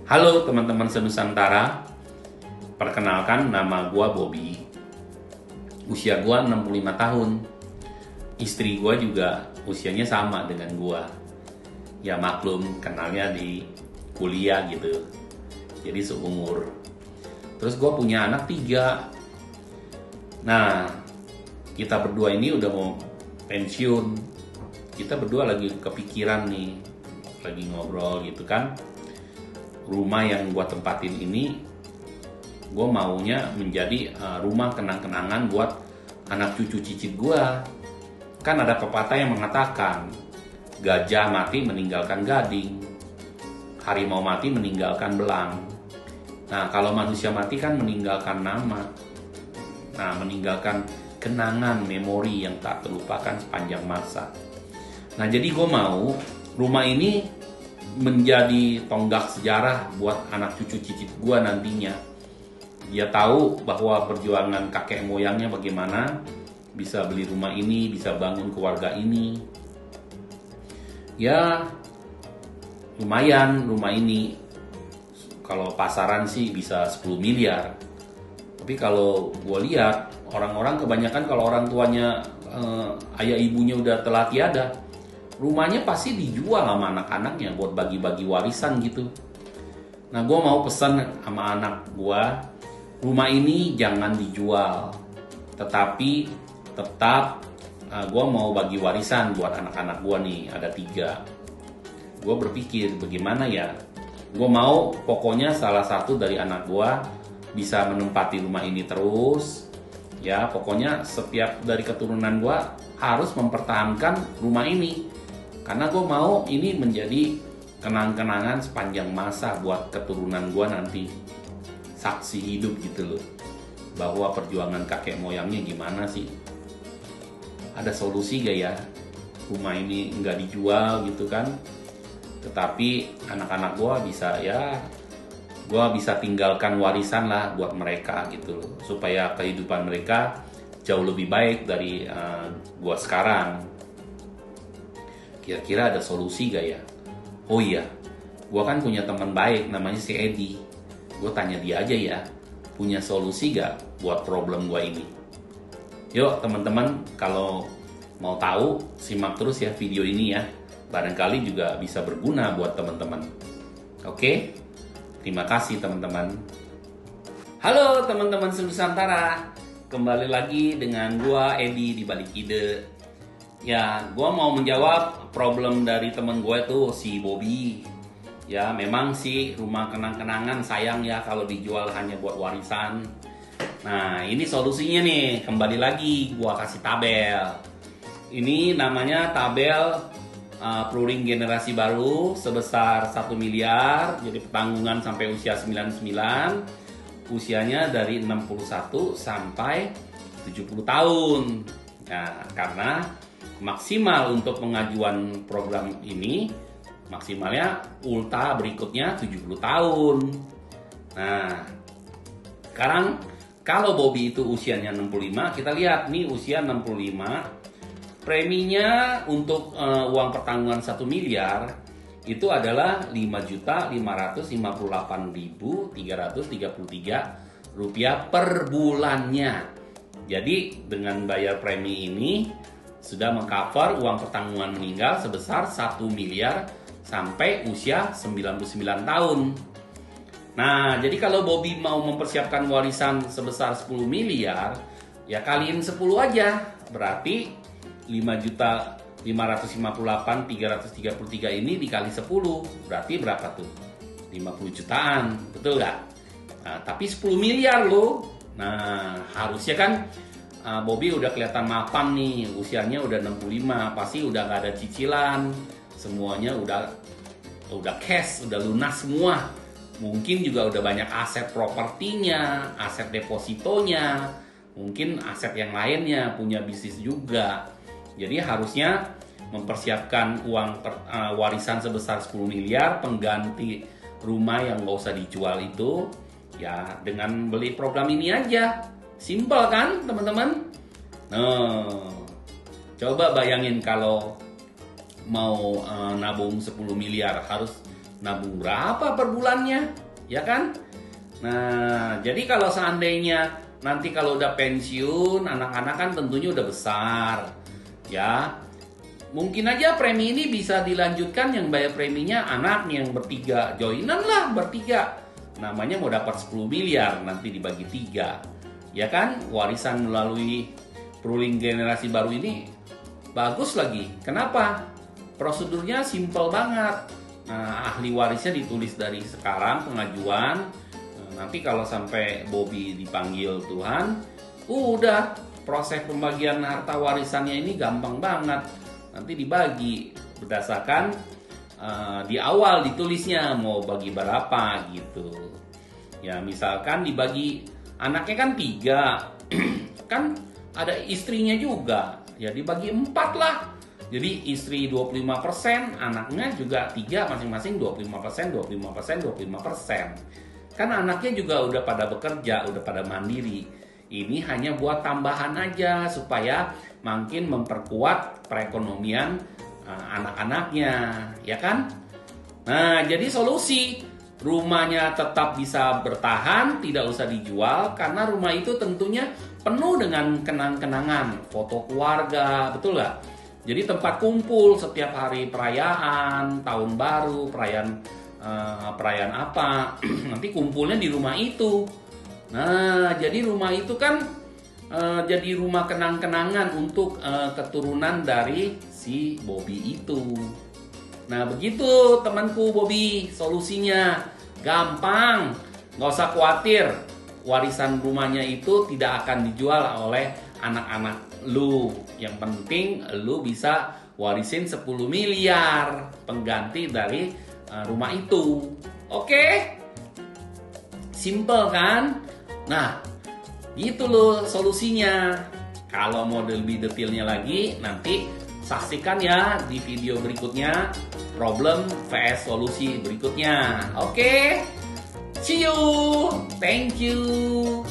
Halo teman-teman senusantara, perkenalkan nama gua Bobby. Usia gua 65 tahun. Istri gua juga usianya sama dengan gua. Ya maklum, kenalnya di kuliah gitu. Jadi seumur. Terus gua punya anak 3. Nah, kita berdua ini udah mau pensiun. Kita berdua lagi kepikiran nih, lagi ngobrol gitu kan. Rumah yang gua tempatin ini gue maunya menjadi rumah kenang-kenangan buat anak cucu cicit gue. Kan ada pepatah yang mengatakan gajah mati meninggalkan gading, harimau mati meninggalkan belang. Nah kalau manusia mati kan meninggalkan nama, meninggalkan kenangan, memori yang tak terlupakan sepanjang masa. Nah jadi gue mau rumah ini menjadi tonggak sejarah buat anak cucu cicit gue nantinya. Dia tahu bahwa perjuangan kakek moyangnya bagaimana bisa beli rumah ini, bisa bangun keluarga ini. Ya lumayan rumah ini. Kalau pasaran sih bisa 10 miliar. Tapi kalau gue lihat orang-orang kebanyakan kalau orang tuanya ayah ibunya udah telah tiada, rumahnya pasti dijual sama anak-anaknya buat bagi-bagi warisan gitu. Nah gue mau pesan sama anak gue, rumah ini jangan dijual, tetapi tetap gue mau bagi warisan buat anak-anak gue nih, ada 3. Gue berpikir bagaimana ya, gue mau pokoknya salah satu dari anak gue bisa menempati rumah ini terus. Ya pokoknya setiap dari keturunan gue harus mempertahankan rumah ini. Karena gue mau ini menjadi kenang-kenangan sepanjang masa buat keturunan gue nanti. Saksi hidup gitu loh, bahwa perjuangan kakek moyangnya gimana sih. Ada solusi gak ya rumah ini nggak dijual gitu kan, tetapi anak-anak gua bisa, ya gua bisa tinggalkan warisan lah buat mereka gitu loh, supaya kehidupan mereka jauh lebih baik dari gua sekarang. Kira-kira ada solusi gak ya? Oh iya, gua kan punya teman baik namanya si Edi. Gue tanya dia aja ya, punya solusi gak buat problem gue ini? Yuk teman-teman, kalau mau tahu simak terus ya video ini ya. Barangkali juga bisa berguna buat teman-teman. Oke, terima kasih teman-teman. Halo teman-teman senusantara, kembali lagi dengan gue Edi di Balik Ide. Ya, gue mau menjawab problem dari teman gue tuh si Bobby. Ya memang sih rumah kenang-kenangan sayang ya kalau dijual hanya buat warisan. Nah ini solusinya nih, kembali lagi gua kasih tabel. Ini namanya tabel Pluring generasi baru sebesar 1 miliar. Jadi pertanggungan sampai usia 99. Usianya dari 61 sampai 70 tahun. Nah karena maksimal untuk pengajuan program ini, maksimalnya ulta berikutnya 70 tahun. Nah, sekarang kalau Bobby itu usianya 65, kita lihat nih usia 65. Preminya untuk uang pertanggungan 1 miliar itu adalah Rp5.558.333 per bulannya. Jadi dengan bayar premi ini sudah mengcover uang pertanggungan meninggal sebesar 1 miliar sampai usia 99 tahun. Nah, jadi kalau Bobby mau mempersiapkan warisan sebesar 10 miliar, ya kaliin 10 aja. Berarti 5.558.333 ini dikali 10. Berarti berapa tuh? 50 jutaan, betul nggak? Nah, tapi 10 miliar loh. Nah, harusnya kan Bobby udah kelihatan mapan nih, usianya udah 65, pasti udah nggak ada cicilan. Semuanya udah cash, udah lunas semua. Mungkin juga udah banyak aset propertinya, aset depositonya, mungkin aset yang lainnya, punya bisnis juga. Jadi harusnya mempersiapkan uang warisan sebesar 10 miliar pengganti rumah yang nggak usah dijual itu, ya dengan beli program ini aja. Simpel kan teman-teman? Nah, coba bayangin kalau mau nabung 10 miliar harus nabung berapa per bulannya, ya kan? Nah, jadi kalau seandainya nanti kalau udah pensiun, anak-anak kan tentunya udah besar, ya. Mungkin aja premi ini bisa dilanjutkan, yang bayar preminya anak yang bertiga, joinan lah bertiga. Namanya mau dapat 10 miliar, nanti dibagi 3. Ya kan, warisan melalui ruling generasi baru ini bagus lagi. Kenapa? Prosedurnya simple banget. Nah, ahli warisnya ditulis dari sekarang pengajuan. Nanti kalau sampai Bobby dipanggil Tuhan, udah proses pembagian harta warisannya ini gampang banget. Nanti dibagi berdasarkan di awal ditulisnya mau bagi berapa gitu. Ya misalkan dibagi, anaknya kan 3, kan ada istrinya juga, ya dibagi 4 lah. Jadi istri 25%, anaknya juga 3, masing-masing 25%, 25%, 25%. Kan anaknya juga udah pada bekerja, udah pada mandiri. Ini hanya buat tambahan aja supaya makin memperkuat perekonomian anak-anaknya, ya kan? Nah, jadi solusi rumahnya tetap bisa bertahan, tidak usah dijual karena rumah itu tentunya penuh dengan kenang-kenangan, foto keluarga, betul nggak? Jadi tempat kumpul setiap hari perayaan, tahun baru, perayaan apa, nanti kumpulnya di rumah itu. Nah, jadi rumah itu kan jadi rumah kenang-kenangan untuk keturunan dari si Bobby itu. Nah, begitu temanku Bobby, solusinya gampang, nggak usah khawatir. Warisan rumahnya itu tidak akan dijual oleh anak-anak lu. Yang penting lu bisa warisin 10 miliar pengganti dari rumah itu. Oke? Simple kan? Nah, gitu loh solusinya. Kalau mau lebih detailnya lagi, nanti saksikan ya di video berikutnya, problem vs solusi berikutnya. Oke? See you. Thank you.